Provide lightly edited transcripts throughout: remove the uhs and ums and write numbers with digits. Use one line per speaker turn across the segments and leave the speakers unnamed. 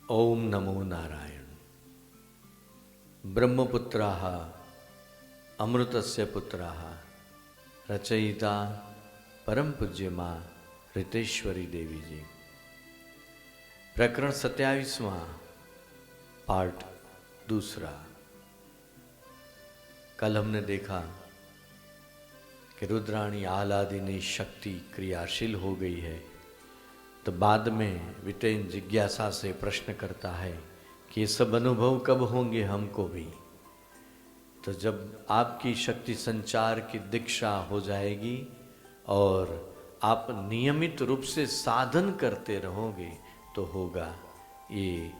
ओम नमो नारायण। ब्रह्मपुत्राः अमृतस्य पुत्राः रचयिता परम पूज्य माँ रितेश्वरी देवी जी। प्रकरण 27वां पार्ट दूसरा। कल हमने देखा कि रुद्राणी आह्लादिनी शक्ति क्रियाशील हो गई है, तो बाद में वितेन जिज्ञासा से प्रश्न करता है कि ये सब अनुभव कब होंगे हमको भी। तो जब आपकी शक्ति संचार की दीक्षा हो जाएगी और आप नियमित रूप से साधन करते रहोगे तो होगा। ये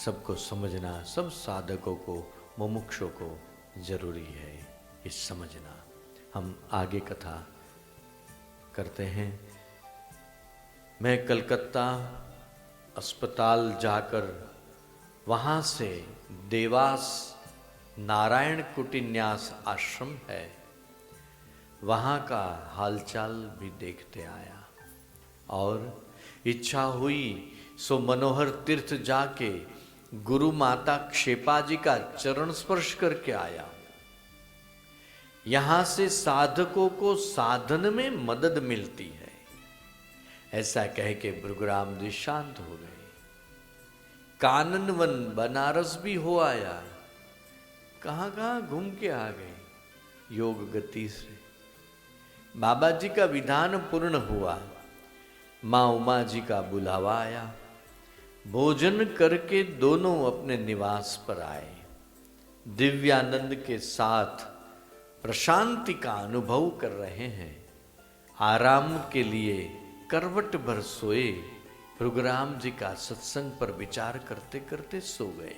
सबको समझना, सब साधकों को, मुमुक्षों को जरूरी है ये समझना। हम आगे कथा करते हैं। मैं कलकत्ता अस्पताल जाकर वहाँ से देवास नारायण कुटिन्यास आश्रम है, वहाँ का हालचाल भी देखते आया और इच्छा हुई सो मनोहर तीर्थ जाके गुरु माता क्षेपा जी का चरण स्पर्श करके आया। यहाँ से साधकों को साधन में मदद मिलती है, ऐसा कह के भृगुराम जी शांत हो गए। कानन वन बनारस भी हो आया, कहाँ कहाँ घूम के आ गए योग गति से। बाबा जी का विधान पूर्ण हुआ, माँ उमा जी का बुलावा आया। भोजन करके दोनों अपने निवास पर आए। दिव्यानंद के साथ प्रशांति का अनुभव कर रहे हैं। आराम के लिए करवट भर सोए। भृगुराम जी का सत्संग पर विचार करते करते सो गए।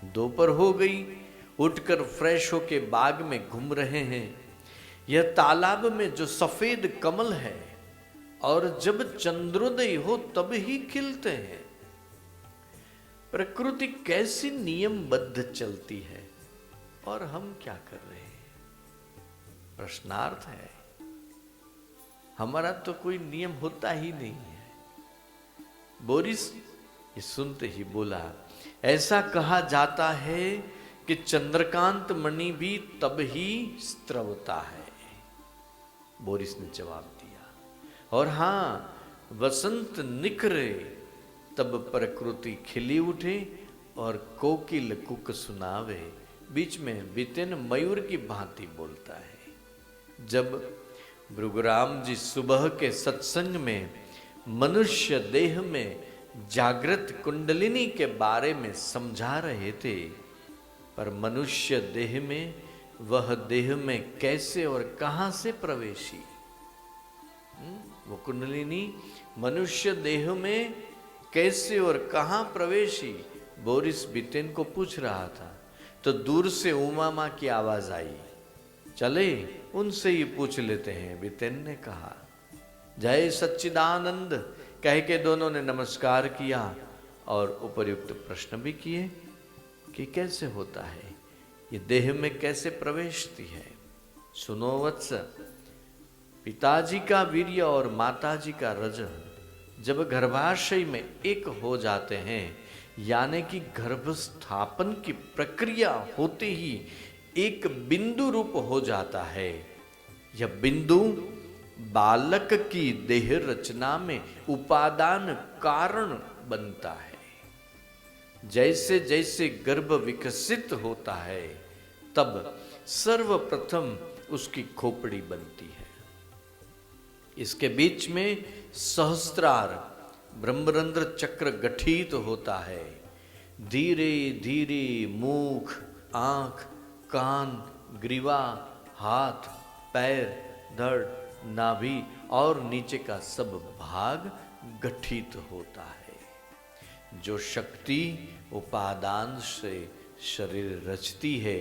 दोपहर हो गई, उठकर फ्रेश होके बाग में घूम रहे हैं। यह तालाब में जो सफेद कमल है और जब चंद्रोदय हो तब ही खिलते हैं। प्रकृति कैसी नियमबद्ध चलती है और हम क्या कर रहे हैं, प्रश्नार्थ है। हमारा तो कोई नियम होता ही नहीं है। बोरिस ये सुनते ही बोला, ऐसा कहा जाता है कि चंद्रकांत मणि भी तब ही स्त्रवता है। बोरिस ने जवाब दिया, और हाँ, वसंत निखरे तब प्रकृति खिली उठे और कोकिल कुक सुनावे। बीच में वितेन मयूर की भांति बोलता है। जब भृगुराम जी सुबह के सत्संग में मनुष्य देह में जागृत कुंडलिनी के बारे में समझा रहे थे, पर मनुष्य देह में वह देह में कैसे और कहां से प्रवेशी, वो कुंडलिनी मनुष्य देह में कैसे और कहां प्रवेशी, बोरिस बितेन को पूछ रहा था। तो दूर से उमा माँ की आवाज आई, चले उनसे ही पूछ लेते हैं। बितेन ने कहा, जय सच्चिदानंद कह के दोनों ने नमस्कार किया और उपर्युक्त प्रश्न भी किए कि कैसे होता है, ये देह में कैसे प्रवेशती है। सुनो वत्स, पिताजी का वीर्य और माताजी का रज जब गर्भाशय में एक हो जाते हैं, यानी कि गर्भस्थापन की प्रक्रिया होते ही एक बिंदु रूप हो जाता है। यह बिंदु बालक की देह रचना में उपादान कारण बनता है। जैसे जैसे गर्भ विकसित होता है तब सर्वप्रथम उसकी खोपड़ी बनती है। इसके बीच में सहस्त्रार ब्रह्मरंध्र चक्र गठित होता है। धीरे धीरे मुख, आंख, कान, ग्रीवा, हाथ, पैर, धड़, नाभि और नीचे का सब भाग गठित होता है। जो शक्ति उपादान से शरीर रचती है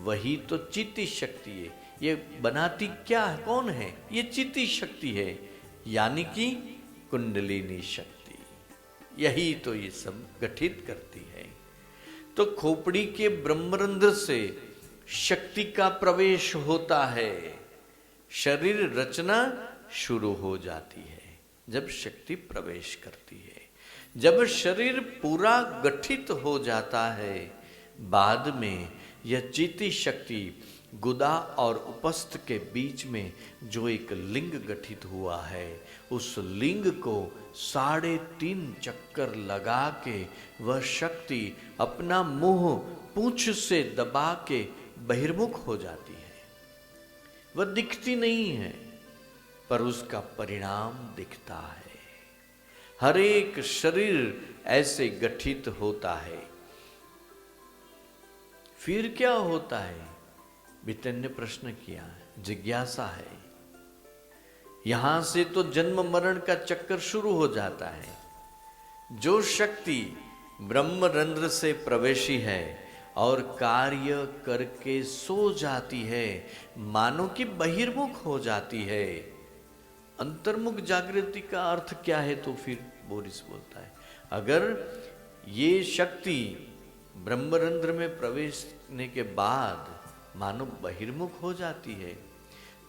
वही तो चित्ती शक्ति है। ये बनाती क्या है, कौन है, ये चित्ती शक्ति है, यानी कि कुंडलिनी शक्ति। यही तो ये सब गठित करती है। तो खोपड़ी के ब्रह्मरंध्र से शक्ति का प्रवेश होता है, शरीर रचना शुरू हो जाती है। जब शक्ति प्रवेश करती है जब शरीर पूरा गठित हो जाता है, बाद में यह चित्ती शक्ति गुदा और उपस्थ के बीच में जो एक लिंग गठित हुआ है, उस लिंग को 3.5 चक्कर लगा के वह शक्ति अपना मुंह पूंछ से दबा के बहिर्मुख हो जाती है। वह दिखती नहीं है, पर उसका परिणाम दिखता है। हर एक शरीर ऐसे गठित होता है। फिर क्या होता है? बितन ने प्रश्न किया, जिज्ञासा है। यहां से तो जन्म मरण का चक्कर शुरू हो जाता है। जो शक्ति ब्रह्मरंध्र से प्रवेशी है और कार्य करके सो जाती है, मानो कि बहिर्मुख हो जाती है। अंतर्मुख जागृति का अर्थ क्या है? तो फिर बोरिस बोलता है, अगर ये शक्ति ब्रह्मरंध्र में प्रवेश करने के बाद मानो बहिर्मुख हो जाती है,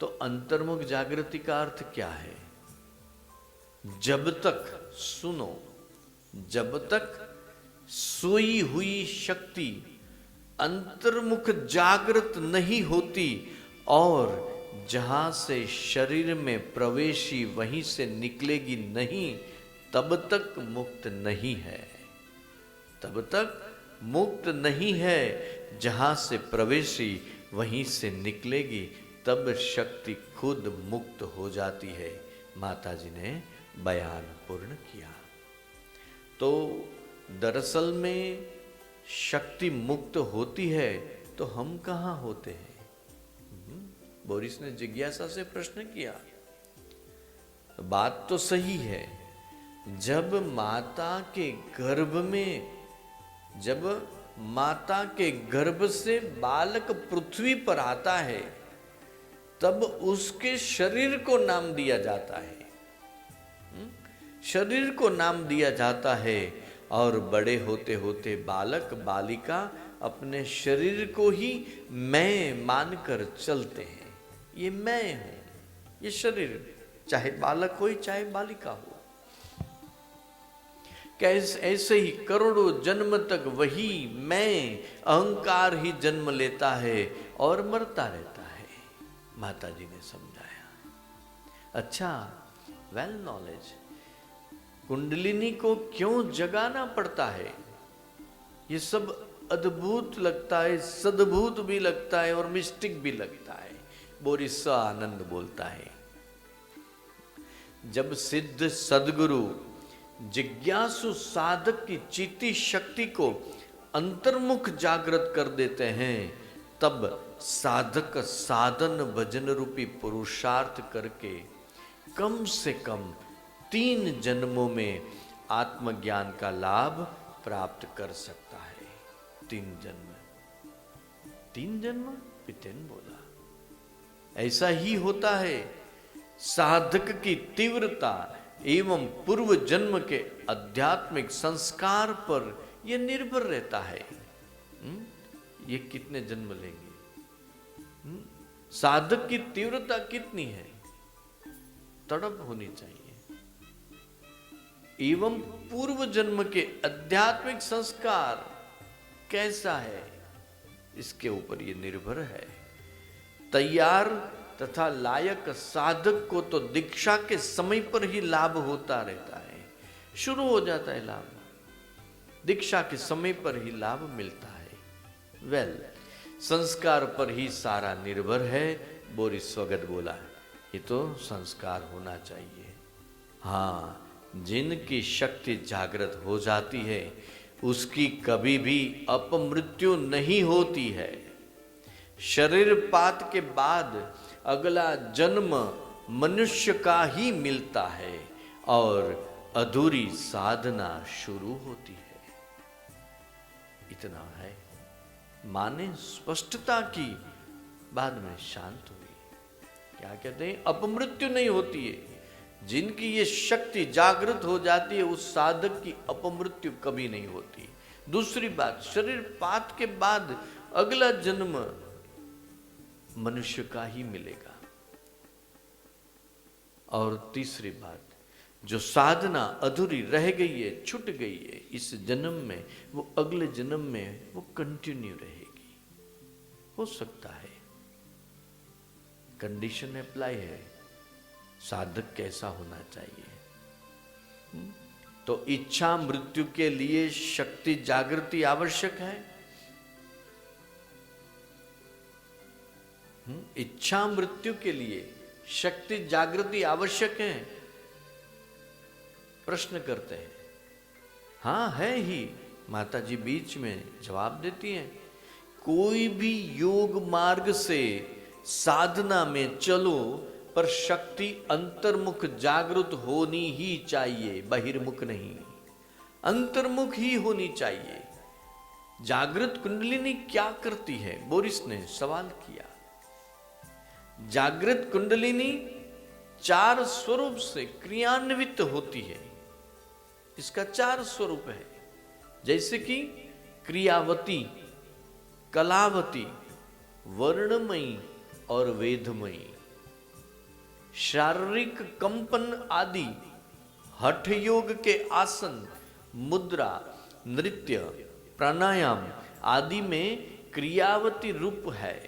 तो अंतर्मुख जागृति का अर्थ क्या है? जब तक, सुनो, जब तक सोई हुई शक्ति अंतर्मुख जागृत नहीं होती और जहां से शरीर में प्रवेशी वहीं से निकलेगी नहीं, तब तक मुक्त नहीं है। तब तक मुक्त नहीं है। जहां से प्रवेशी वहीं से निकलेगी, तब शक्ति खुद मुक्त हो जाती है। माता जी ने बयान पूर्ण किया। तो दरअसल में शक्ति मुक्त होती है तो हम कहां होते हैं? बोरिस ने जिज्ञासा से प्रश्न किया। बात तो सही है। जब माता के गर्भ में, जब माता के गर्भ से बालक पृथ्वी पर आता है, तब उसके शरीर को नाम दिया जाता है। शरीर को नाम दिया जाता है और बड़े होते होते बालक बालिका अपने शरीर को ही मैं मानकर चलते हैं। ये मैं हूं, ये शरीर, चाहे बालक हो चाहे बालिका हो। कैसे ऐसे ही करोड़ों जन्म तक वही मैं अहंकार ही जन्म लेता है और मरता रहता है। माता जी ने समझाया। अच्छा, वेल नॉलेज। कुंडलिनी को क्यों जगाना पड़ता है? ये सब अद्भुत लगता है, सद्भुत भी लगता है और मिस्टिक भी लगता है। बोरिस आनंद बोलता है, जब सिद्ध सद्गुरु जिज्ञासु साधक की चित्ती शक्ति को अंतर्मुख जागृत कर देते हैं, तब साधक साधन भजन रूपी पुरुषार्थ करके कम से कम 3 जन्मों में आत्मज्ञान का लाभ प्राप्त कर सकता है। 3 जन्म, 3 जन्म, पितेन बोला। ऐसा ही होता है। साधक की तीव्रता एवं पूर्व जन्म के आध्यात्मिक संस्कार पर यह निर्भर रहता है। ये कितने जन्म लेंगे? साधक की तीव्रता कितनी है? तड़प होनी चाहिए। एवं पूर्व जन्म के आध्यात्मिक संस्कार कैसा है, इसके ऊपर यह निर्भर है। तैयार तथा लायक साधक को तो दीक्षा के समय पर ही लाभ होता रहता है। शुरू हो जाता है लाभ, दीक्षा के समय पर ही लाभ मिलता है। वेल, संस्कार पर ही सारा निर्भर है। बोरिस स्वगत बोला, ये तो संस्कार होना चाहिए। हाँ, जिनकी शक्ति जागृत हो जाती है, उसकी कभी भी अपमृत्यु नहीं होती है। शरीर पात के बाद अगला जन्म मनुष्य का ही मिलता है और अधूरी साधना शुरू होती है। इतना है। माने स्पष्टता की, बाद में शांत हुई। क्या कहते हैं? अपमृत्यु नहीं होती है। जिनकी ये शक्ति जागृत हो जाती है, उस साधक की अपमृत्यु कभी नहीं होती। दूसरी बात, शरीर पात के बाद अगला जन्म मनुष्य का ही मिलेगा। और तीसरी बात, जो साधना अधूरी रह गई है, छूट गई है इस जन्म में, वो अगले जन्म में वो कंटिन्यू रहेगी। हो सकता है, कंडीशन अप्लाई है, साधक कैसा होना चाहिए। तो इच्छा मृत्यु के लिए शक्ति जागृति आवश्यक है। इच्छा मृत्यु के लिए शक्ति जागृति आवश्यक है। प्रश्न करते हैं, हाँ है ही। माता जी बीच में जवाब देती हैं, कोई भी योग मार्ग से साधना में चलो, पर शक्ति अंतर्मुख जागृत होनी ही चाहिए, बहिर्मुख नहीं, अंतर्मुख ही होनी चाहिए। जागृत कुंडलिनी क्या करती है? बोरिस ने सवाल किया। जागृत कुंडलिनी 4 स्वरूप से क्रियान्वित होती है। इसका 4 स्वरूप है, जैसे कि क्रियावती, कलावती, वर्णमयी और वेदमयी। शारीरिक कंपन आदि, हठ योग के आसन, मुद्रा, नृत्य, प्राणायाम आदि में क्रियावती रूप है।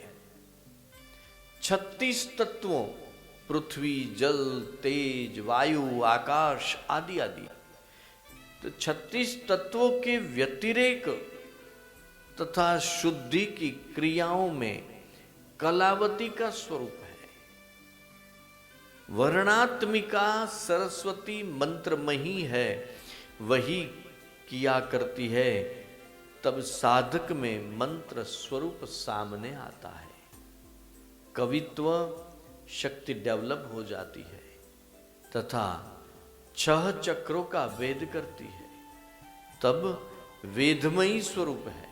36 तत्वों, पृथ्वी, जल, तेज, वायु, आकाश आदि आदि, तो 36 तत्वों के व्यतिरेक तथा शुद्धि की क्रियाओं में कलावती का स्वरूप है। वर्णात्मिका सरस्वती मंत्रमयी है, वही किया करती है, तब साधक में मंत्र स्वरूप सामने आता है। कवित्व शक्ति डेवलप हो जाती है तथा 6 चक्रों का वेद करती है, तब वेदमयी स्वरूप है।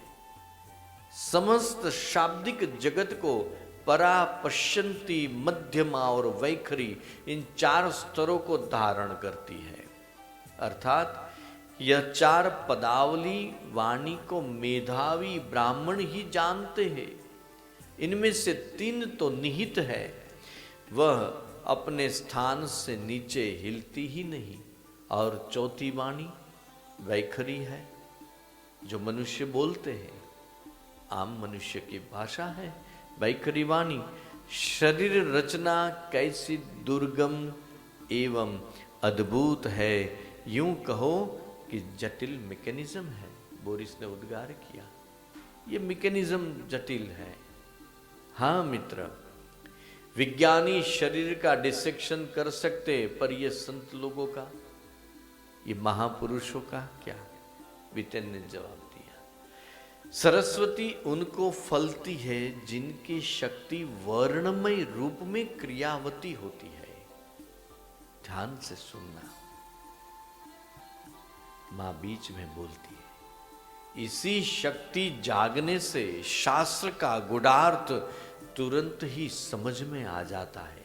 समस्त शाब्दिक जगत को परा, पश्यंती, मध्यमा और वैखरी, इन 4 स्तरों को धारण करती है। अर्थात यह 4 पदावली वाणी को मेधावी ब्राह्मण ही जानते हैं। इनमें से 3 तो निहित है, वह अपने स्थान से नीचे हिलती ही नहीं, और चौथी वाणी वैखरी है, जो मनुष्य बोलते हैं, आम मनुष्य की भाषा है वैखरी वाणी। शरीर रचना कैसी दुर्गम एवं अद्भुत है, यूं कहो कि जटिल मैकेनिज्म है। बोरिस ने उद्गार किया, ये मैकेनिज्म जटिल है। हाँ मित्र, विज्ञानी शरीर का डिसेक्शन कर सकते, पर ये संत लोगों का, ये महापुरुषों का क्या? बीतेन ने जवाब दिया, सरस्वती उनको फलती है जिनकी शक्ति वर्णमय रूप में क्रियावती होती है। ध्यान से सुनना, मां बीच में बोलती है। इसी शक्ति जागने से शास्त्र का गुडार्थ तुरंत ही समझ में आ जाता है।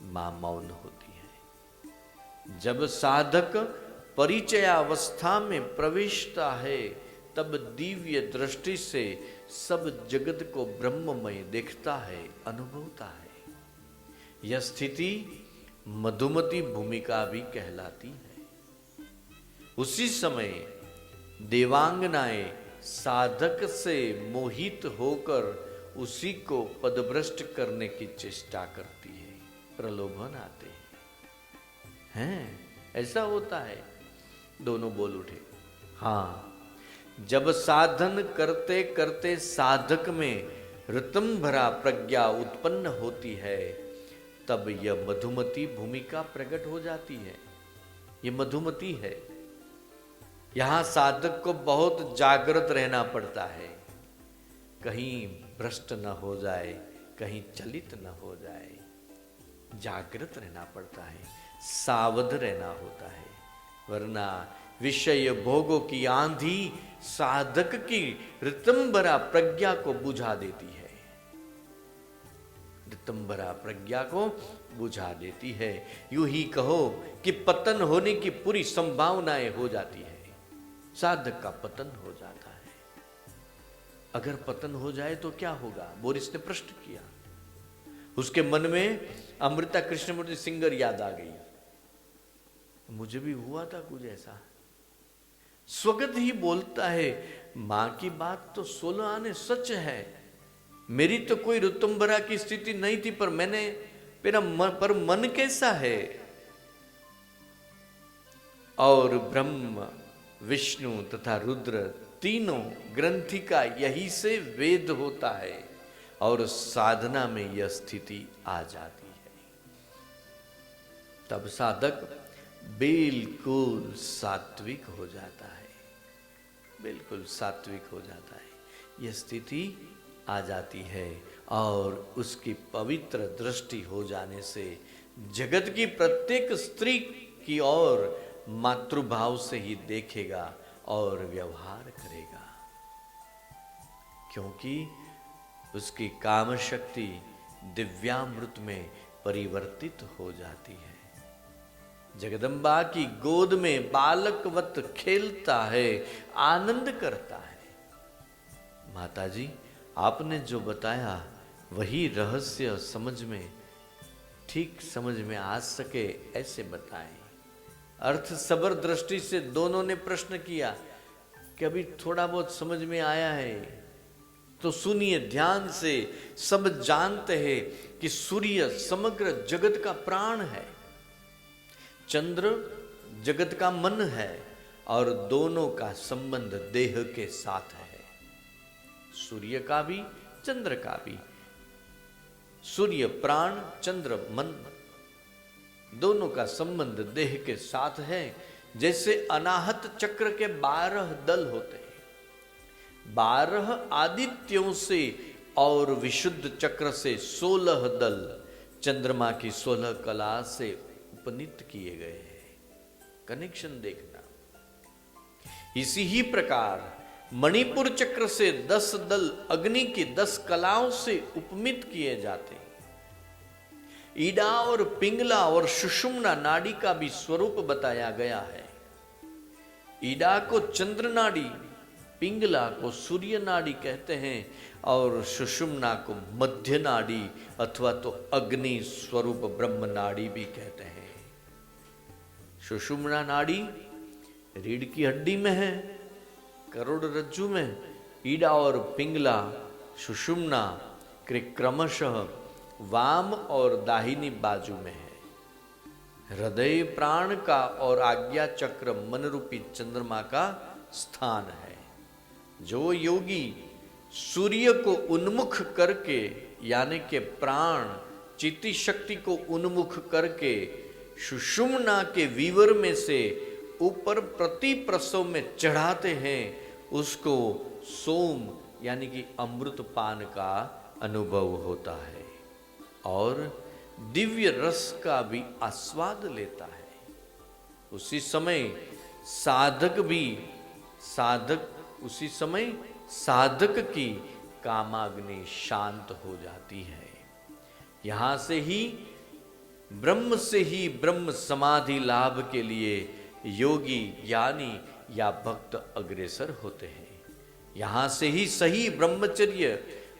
मां मौन होती है। जब साधक परिचयावस्था में प्रवेशता है, तब दिव्य दृष्टि से सब जगत को ब्रह्ममय देखता है, अनुभवता है। यह स्थिति मधुमती भूमिका भी कहलाती है। उसी समय देवांगनाएं साधक से मोहित होकर उसी को पदभ्रष्ट करने की चेष्टा करती है, प्रलोभन आते हैं। ऐसा होता है। दोनों बोल उठे, हाँ। जब साधन करते करते साधक में ऋतम भरा प्रज्ञा उत्पन्न होती है, तब यह मधुमती भूमिका प्रकट हो जाती है। ये मधुमती है। यहां साधक को बहुत जागृत रहना पड़ता है, कहीं भ्रष्ट न हो जाए, कहीं चलित न हो जाए। जागृत रहना पड़ता है, सावध रहना होता है, वरना विषय भोगों की आंधी साधक की ऋतंबरा प्रज्ञा को बुझा देती है। ऋतंबरा प्रज्ञा को बुझा देती है। यूं ही कहो कि पतन होने की पूरी संभावनाएं हो जाती है। साधक का पतन हो जाता है। अगर पतन हो जाए तो क्या होगा? बोरिस ने प्रश्न किया। उसके मन में अमृता कृष्णमूर्ति सिंगर याद आ गई। मुझे भी हुआ था कुछ ऐसा। स्वगत ही बोलता है, मां की बात तो 16 आने सच है, मेरी तो कोई ऋतुंबरा की स्थिति नहीं थी, पर पर मन कैसा है। और ब्रह्म, विष्णु तथा रुद्र तीनों ग्रंथि का यही से वेद होता है, और साधना में यह स्थिति आ जाती है। तब साधक बिल्कुल सात्विक हो जाता है, बिल्कुल सात्विक हो जाता है, यह स्थिति आ जाती है। और उसकी पवित्र दृष्टि हो जाने से जगत की प्रत्येक स्त्री की ओर मातृभाव से ही देखेगा और व्यवहार करेगा, क्योंकि उसकी काम शक्ति दिव्यामृत में परिवर्तित हो जाती है। जगदम्बा की गोद में बालकवत खेलता है, आनंद करता है। माता जी, आपने जो बताया वही रहस्य ठीक समझ में आ सके ऐसे बताएं। अर्थ सबर दृष्टि से दोनों ने प्रश्न किया कि अभी थोड़ा बहुत समझ में आया है तो सुनिए ध्यान से। सब जानते हैं कि सूर्य समग्र जगत का प्राण है, चंद्र जगत का मन है, और दोनों का संबंध देह के साथ है। सूर्य का भी चंद्र का भी। सूर्य प्राण, चंद्र मन, दोनों का संबंध देह के साथ है। जैसे अनाहत चक्र के 12 दल होते हैं, 12 आदित्यों से और विशुद्ध चक्र से 16 दल चंद्रमा की 16 कला से उपनीत किए गए हैं। कनेक्शन देखना। इसी ही प्रकार मणिपुर चक्र से 10 दल अग्नि की 10 कलाओं से उपमित किए जाते हैं। ईडा और पिंगला और सुषुम्ना नाड़ी का भी स्वरूप बताया गया है। ईडा को चंद्र नाड़ी, पिंगला को सूर्य नाड़ी कहते हैं, और सुषुम्ना को मध्य नाड़ी अथवा तो अग्नि स्वरूप ब्रह्म नाड़ी भी कहते हैं। सुषुम्ना नाड़ी रीढ़ की हड्डी में है, करोड़रज्जु में। ईडा और पिंगला, सुषुम्ना क्रमशः वाम और दाहिनी बाजू में है। हृदय प्राण का और आज्ञा चक्र मन रूपी चंद्रमा का स्थान है। जो योगी सूर्य को उन्मुख करके, यानी के प्राण चित्ती शक्ति को उन्मुख करके सुषुम्ना के विवर में से ऊपर प्रति प्रसव में चढ़ाते हैं, उसको सोम यानी कि अमृत पान का अनुभव होता है और दिव्य रस का भी आस्वाद लेता है। उसी समय साधक की कामाग्नि शांत हो जाती है। यहां से ही ब्रह्म समाधि लाभ के लिए योगी, ज्ञानी या भक्त अग्रसर होते हैं। यहां से ही सही ब्रह्मचर्य,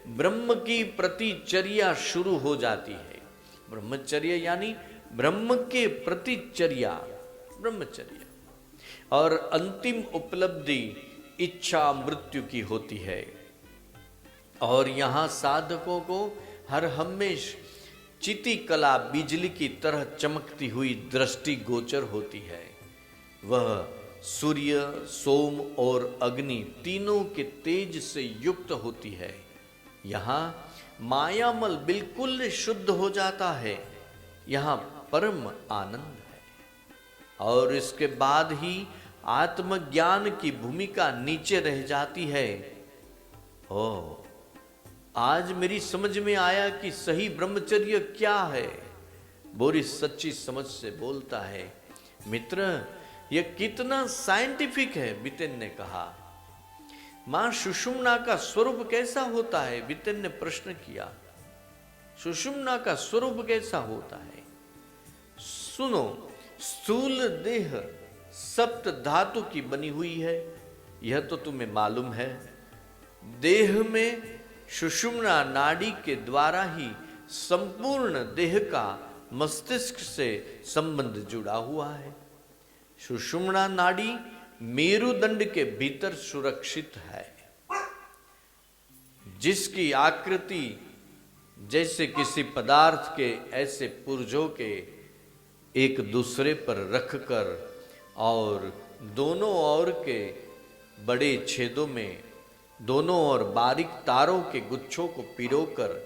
ब्रह्म की प्रतिचर्या शुरू हो जाती है। ब्रह्मचर्य यानी ब्रह्म के प्रतिचर्या, ब्रह्मचर्य। और अंतिम उपलब्धि इच्छा मृत्यु की होती है। और यहां साधकों को हर हमेश चिति कला बिजली की तरह चमकती हुई दृष्टि गोचर होती है। वह सूर्य, सोम और अग्नि तीनों के तेज से युक्त होती है। यहाँ मायामल बिल्कुल शुद्ध हो जाता है। यहाँ परम आनंद है। और इसके बाद ही आत्मज्ञान की भूमिका नीचे रह जाती है। आज मेरी समझ में आया कि सही ब्रह्मचर्य क्या है। बोरिस सच्ची समझ से बोलता है, मित्र यह कितना साइंटिफिक है। बितेन ने कहा, मां सुषुम्ना का स्वरूप कैसा होता है? बितेन ने प्रश्न किया, सुषुम्ना का स्वरूप कैसा होता है? सुनो, स्थूल देह सप्त धातु की बनी हुई है, यह तो तुम्हें मालूम है। देह में सुषुम्ना नाड़ी के द्वारा ही संपूर्ण देह का मस्तिष्क से संबंध जुड़ा हुआ है। सुषुम्ना नाड़ी मेरुदंड के भीतर सुरक्षित है, जिसकी आकृति जैसे किसी पदार्थ के ऐसे पुर्जों के एक दूसरे पर रखकर और दोनों ओर के बड़े छेदों में दोनों ओर बारीक तारों के गुच्छों को पिरोकर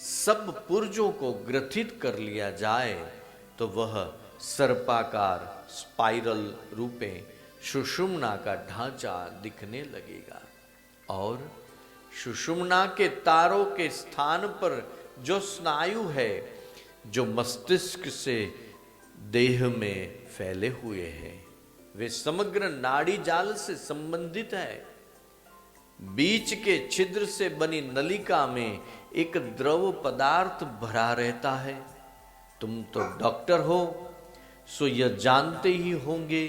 सब पुर्जों को ग्रथित कर लिया जाए तो वह सर्पाकार स्पाइरल रूपे सुषुम्ना का ढांचा दिखने लगेगा। और सुषुम्ना के तारों के स्थान पर जो स्नायु है, जो मस्तिष्क से देह में फैले हुए हैं, वे समग्र नाड़ी जाल से संबंधित है। बीच के छिद्र से बनी नलिका में एक द्रव पदार्थ भरा रहता है। तुम तो डॉक्टर हो, सो यह जानते ही होंगे।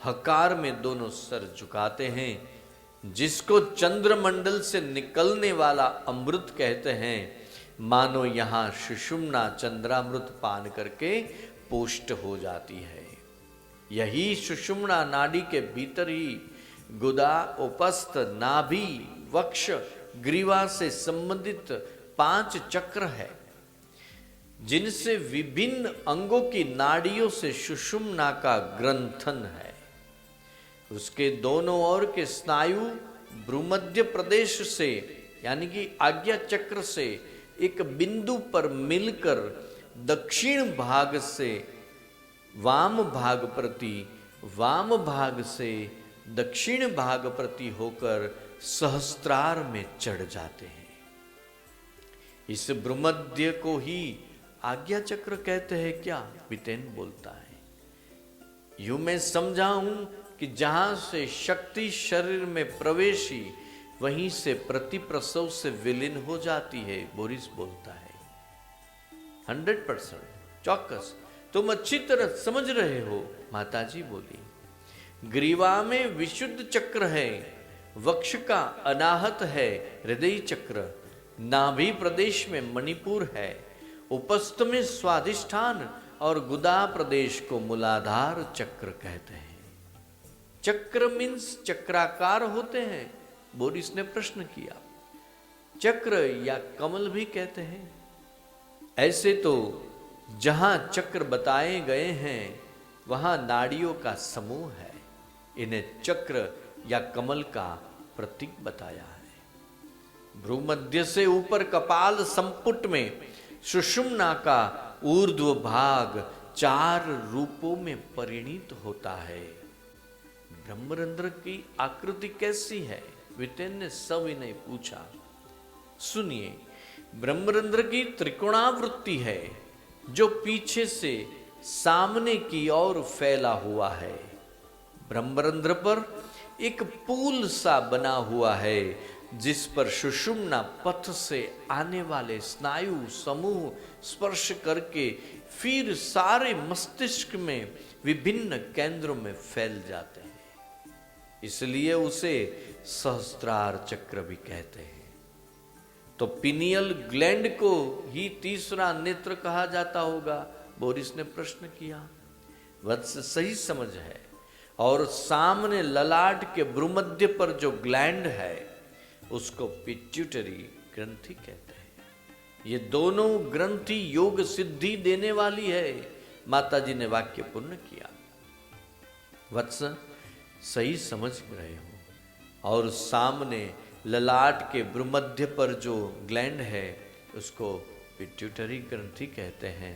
हकार में दोनों सर झुकाते हैं, जिसको चंद्रमंडल से निकलने वाला अमृत कहते हैं। मानो यहां सुषुम्ना चंद्रामृत पान करके पुष्ट हो जाती है। यही सुषुम्ना नाड़ी के भीतर ही गुदा, उपस्थ, नाभि, वक्ष, ग्रीवा से संबंधित 5 चक्र है, जिनसे विभिन्न अंगों की नाड़ियों से सुषुम्ना का ग्रंथन है। उसके दोनों ओर के स्नायु भ्रूमध्य प्रदेश से यानी कि आज्ञा चक्र से एक बिंदु पर मिलकर दक्षिण भाग से वाम भाग प्रति, वाम भाग से दक्षिण भाग प्रति होकर सहस्त्रार में चढ़ जाते हैं। इस भ्रूमध्य को ही आज्ञा चक्र कहते हैं क्या? वितेन बोलता है। यूं मैं समझाऊं कि जहां से शक्ति शरीर में प्रवेशी, वहीं से प्रतिप्रसव से विलीन हो जाती है, बोरिस बोलता है। 100% चौकस तुम अच्छी तरह समझ रहे हो, माताजी बोली। ग्रीवा में विशुद्ध चक्र है, वक्ष का अनाहत है हृदय चक्र, नाभि प्रदेश में मणिपुर है, उपस्थ में स्वाधिष्ठान और गुदा प्रदेश को मूलाधार चक्र कहते हैं। चक्र मीन्स चक्राकार होते हैं, बोरिस ने प्रश्न किया। चक्र या कमल भी कहते हैं। ऐसे तो जहां चक्र बताए गए हैं वहां नाड़ियों का समूह है, इन्हें चक्र या कमल का प्रतीक बताया है। भ्रूमध्य से ऊपर कपाल संपुट में सुषुम्ना का ऊर्ध्व भाग 4 रूपों में परिणित होता है। ब्रह्मरंध्र की आकृति कैसी है? वितेन ने सविनय पूछा। सुनिए, ब्रह्मरंध्र की त्रिकोणावृत्ति है, जो पीछे से सामने की ओर फैला हुआ है। ब्रह्मरंध्र पर एक पुल सा बना हुआ है, जिस पर सुषुम्ना पथ से आने वाले स्नायु समूह स्पर्श करके फिर सारे मस्तिष्क में विभिन्न केंद्रों में फैल जाते हैं। इसलिए उसे सहस्त्रार चक्र भी कहते हैं। तो पिनियल ग्लैंड को ही तीसरा नेत्र कहा जाता होगा, बोरिस ने प्रश्न किया। वत्स सही समझ है। और सामने ललाट के भ्रूमध्य पर जो ग्लैंड है उसको पिट्यूटरी ग्रंथि कहते हैं। ये दोनों ग्रंथि योग सिद्धि देने वाली है। माताजी ने वाक्य पूर्ण किया। वत्स सही समझ रहे हो। और सामने ललाट के भ्रूमध्य पर जो ग्लैंड है उसको पिट्यूटरी ग्रंथि कहते हैं।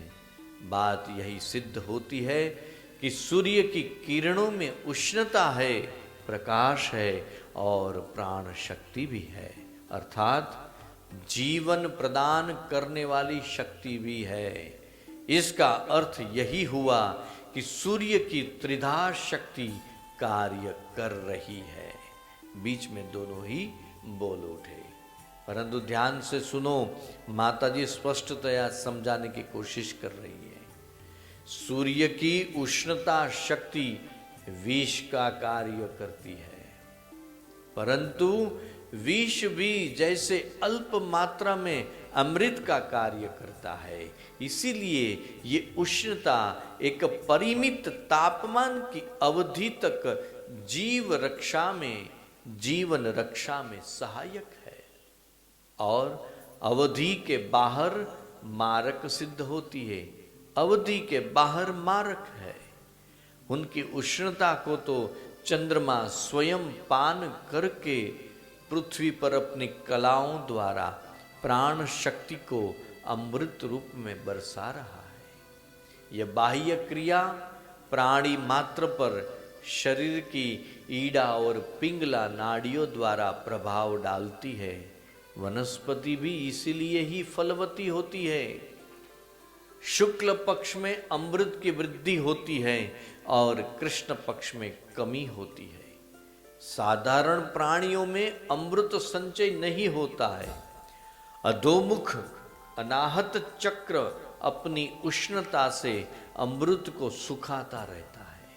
बात यही सिद्ध होती है कि सूर्य की किरणों में उष्णता है, प्रकाश है और प्राण शक्ति भी है, अर्थात जीवन प्रदान करने वाली शक्ति भी है। इसका अर्थ यही हुआ कि सूर्य की त्रिधा शक्ति कार्य कर रही है। बीच में दोनों ही बोल उठे। परंतु ध्यान से सुनो, माताजी स्पष्टतया समझाने की कोशिश कर रही है। सूर्य की उष्णता शक्ति विष का कार्य करती है। परंतु विष भी जैसे अल्प मात्रा में अमृत का कार्य करता है, इसीलिए ये उष्णता एक परिमित तापमान की अवधि तक जीवन रक्षा में सहायक है और अवधि के बाहर मारक सिद्ध होती है। अवधि के बाहर मारक है। उनकी उष्णता को तो चंद्रमा स्वयं पान करके पृथ्वी पर अपनी कलाओं द्वारा प्राण शक्ति को अमृत रूप में बरसा रहा है। यह बाह्य क्रिया प्राणी मात्र पर शरीर की ईड़ा और पिंगला नाड़ियों द्वारा प्रभाव डालती है। वनस्पति भी इसीलिए ही फलवती होती है। शुक्ल पक्ष में अमृत की वृद्धि होती है और कृष्ण पक्ष में कमी होती है। साधारण प्राणियों में अमृत संचय नहीं होता है। अधोमुख अनाहत चक्र अपनी उष्णता से अमृत को सुखाता रहता है,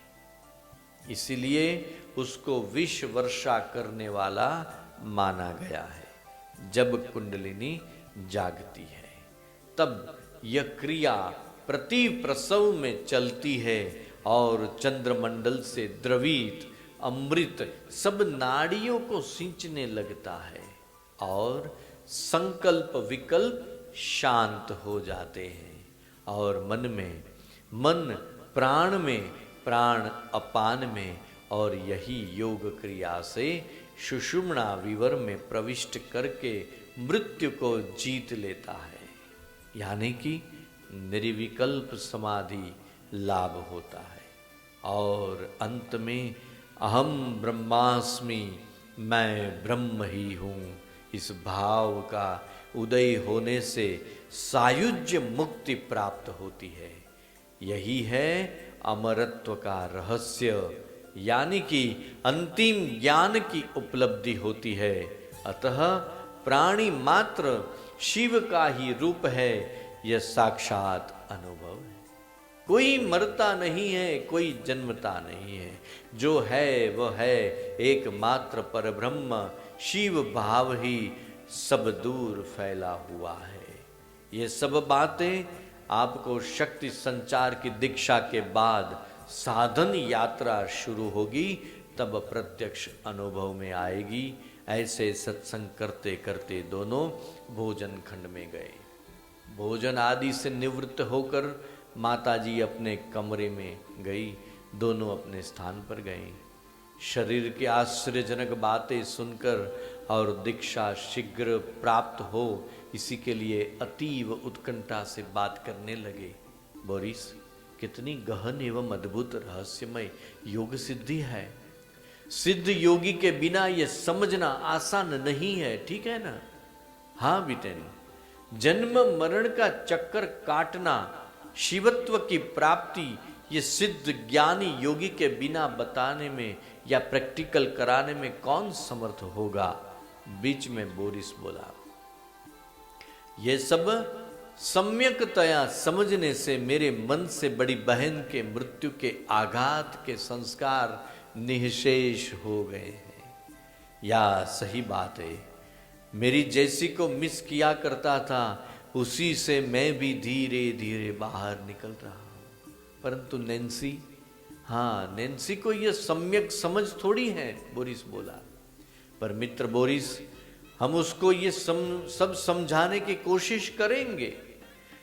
इसीलिए उसको विष वर्षा करने वाला माना गया है। जब कुंडलिनी जागती है तब यह क्रिया प्रति प्रसव में चलती है और चंद्रमंडल से द्रवित अमृत सब नाड़ियों को सींचने लगता है और संकल्प विकल्प शांत हो जाते हैं और मन प्राण में, प्राण अपान में, और यही योग क्रिया से सुषुम्ना विवर में प्रविष्ट करके मृत्यु को जीत लेता है, यानी कि निर्विकल्प समाधि लाभ होता है। और अंत में अहम ब्रह्मास्मि, मैं ब्रह्म ही हूँ, इस भाव का उदय होने से सायुज्य मुक्ति प्राप्त होती है। यही है अमरत्व का रहस्य, यानी कि अंतिम ज्ञान की उपलब्धि होती है। अतः प्राणी मात्र शिव का ही रूप है, यह साक्षात अनुभव है। कोई मरता नहीं है, कोई जन्मता नहीं है, जो है वह है एकमात्र परब्रह्म शिव भाव ही सब दूर फैला हुआ है। ये सब बातें आपको शक्ति संचार की दीक्षा के बाद साधन यात्रा शुरू होगी तब प्रत्यक्ष अनुभव में आएगी। ऐसे सत्संग करते करते दोनों भोजन खंड में गए। भोजन आदि से निवृत्त होकर माताजी अपने कमरे में गई, दोनों अपने स्थान पर गए। शरीर की आश्चर्यजनक बातें सुनकर और दीक्षा शीघ्र प्राप्त हो, इसी के लिए अतीव उत्कंठा से बात करने लगे। बोरिस, कितनी गहन एवं अद्भुत रहस्यमय योग सिद्धि है। सिद्ध योगी के बिना यह समझना आसान नहीं है, ठीक है ना? हाँ बिटेन, जन्म मरण का चक्कर काटना, शिवत्व की प्राप्ति, ये सिद्ध ज्ञानी योगी के बिना बताने में या प्रैक्टिकल कराने में कौन समर्थ होगा? बीच में बोरिस बोला, ये सब सम्यकतया समझने से मेरे मन से बड़ी बहन के मृत्यु के आघात के संस्कार निःशेष हो गए हैं। या सही बात है, मेरी जैसी को मिस किया करता था, उसी से मैं भी धीरे धीरे बाहर निकल रहा हूं। परंतु नैन्सी, हाँ नैन्सी को यह सम्यक समझ थोड़ी है, बोरिस बोला। पर मित्र बोरिस, हम उसको ये सब समझाने की कोशिश करेंगे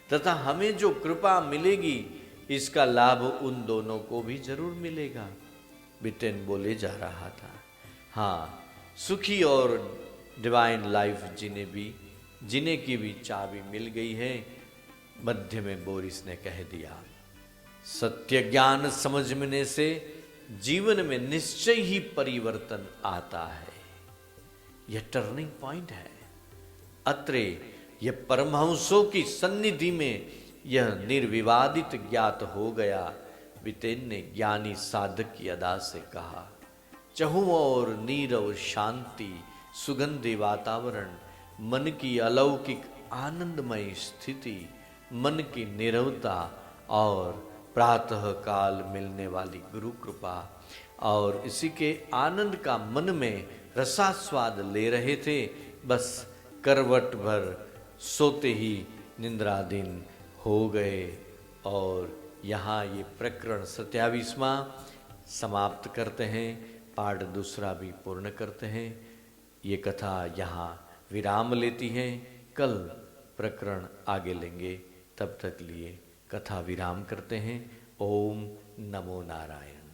तथा हमें जो कृपा मिलेगी इसका लाभ उन दोनों को भी जरूर मिलेगा। बिटेन बोले जा रहा था। हाँ, सुखी और डिवाइन लाइफ जीने की भी चाबी मिल गई है। मध्य में बोरिस ने कह दिया, सत्य ज्ञान समझने से जीवन में निश्चय ही परिवर्तन आता है। यह टर्निंग पॉइंट है। अत्रे यह परमहंसों की सन्निधि में यह निर्विवादित ज्ञात हो गया। बितेन ने ज्ञानी साधक की अदा से कहा, चहुं और नीरव शांति, सुगंधी वातावरण, मन की अलौकिक आनंदमय स्थिति, मन की निरवता और प्रातः काल मिलने वाली गुरु कृपा और इसी के आनंद का मन में रसास्वाद ले रहे थे, बस करवट भर सोते ही निद्राधीन हो गए। और यहाँ ये प्रकरण 27वां समाप्त करते हैं, पाठ दूसरा भी पूर्ण करते हैं। ये कथा यहाँ विराम लेती है, कल प्रकरण आगे लेंगे। तब तक लिए कथा विराम करते हैं। ओम नमो नारायण।